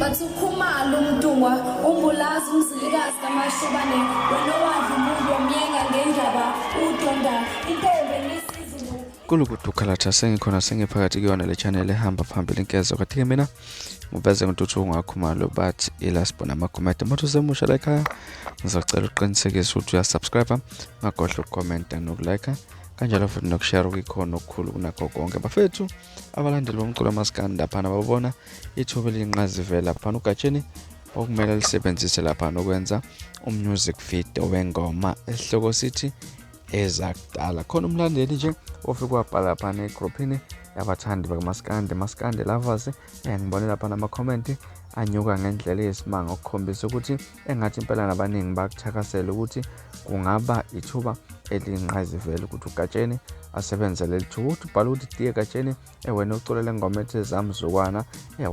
bathi ukhumalo umdungwa umbulazi umzilikazi kamashobane wena wadla umuntu wamyenga ngendaba udonda intombi nesizulu kulukudukhalatha sengikhona sengiphakathi kuyona le channel ehamba phambili inkezo kathi mina ngiveze ngintuthu ngakhumalo bathi ilasibona amakomenti motho semusha la ekhaya ngizocela uqinisekise ukuthi uyasubscribe ngagodla ucomment nokulike kanjalo futhi nokushare ukukhono okukhulu kunakho konke bafethu abalandeli bomculo amaskandi lapha babona ithuba elinqazivela lapha uGatsheni okumele lisebenzise lapha nokwenza music video wengoma esihloko sithi eZakudala khona umlandeli nje ofika wabhala lapha negroupini yabathandi bakaMaskandi lovers ngibone lapha nama comment anyuka ngendlela yesimanga ukukhombisa ukuthi engathi impela nabaningi bakuthakasela ukuthi kungaba ithuba elinqazivela ukuthi uGatsheni asebenze lelithuba uthi ubhala ukuthi diye Gatsheni wena uculela ingoma ethi weZamzukwana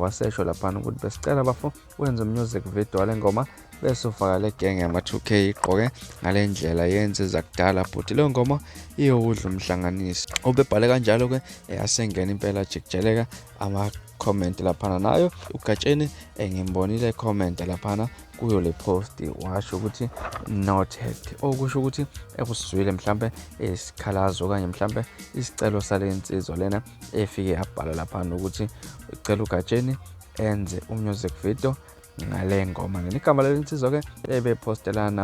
wasesho lapha ukuthi besicela bafo wenze music video wale ngoma bese ufaka le gang yama 2K igqoke ngale ndlela yenze eZakudala but le ngoma iyodla umhlanganisi obebhale kanjalo ke asengena impela jikeleka ama comment lapha nayo uGatsheni ngimbonile comment lapha kuyo le post washo ukuthi noted okusho ukuthi ekusizwile mhlambe isikhalazo kanye mhlambe isicelo sale insizwa lena efike yabhala lapha ukuthi icela uGatsheni enze music video ngale ngoma ngenigama lelinsizwa ke ebepostelana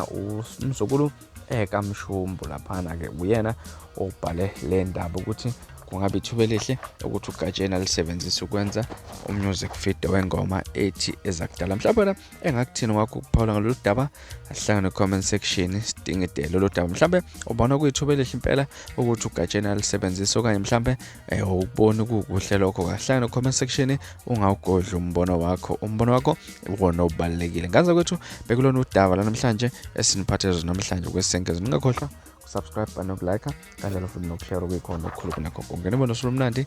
umzukulu ekamshumbu lapha ke uyena obhale le ndaba ukuthi kungabe ithuba elihle ukuthi uGatsheni alisebenzise ukwenza music video wengoma ethi eZakudala mhlawumbe la engakuthini wakho ukuphawula ngalolu daba asihlangane comment section sidingide lolu daba mhlawumbe ubona kuyithuba elihle impela ukuthi uGatsheni alisebenzise okanye mhlawumbe ukubona ukukuhle lokho kahlangane comment section ungawugodla umbono wakho ubona obalekile ngaza kwethu bekulona udaba la namhlanje esiniphathezwe namhlanje kwesengeze ningakhohlwa subscribe nokulike kanjalo futhi nokushare ukuyikho okukhulu kunakho konke nibona usulumnandi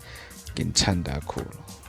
nginthanda kakhulu.